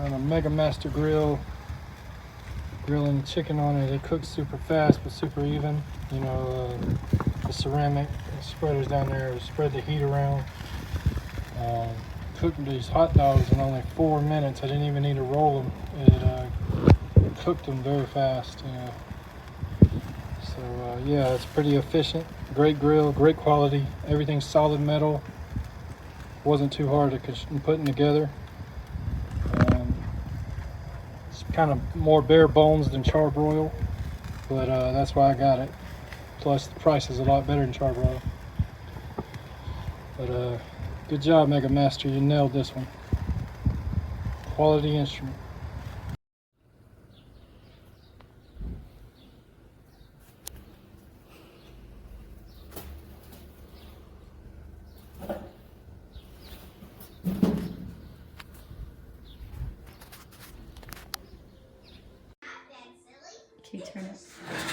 on a Megamaster grill, grilling chicken on it. It cooks super fast but super even. You know, the ceramic spreaders down there spread the heat around. Cooked these hot dogs in only 4 minutes. I didn't even need to roll them. It cooked them very fast. So yeah, it's pretty efficient. Great grill, great quality. Everything's solid metal. Wasn't too hard to putting together. It's kind of more bare bones than charbroil, but that's why I got it. Plus the price is a lot better than charbroil. But good job, Megamaster. You nailed this one. Quality instrument. Can you turn it?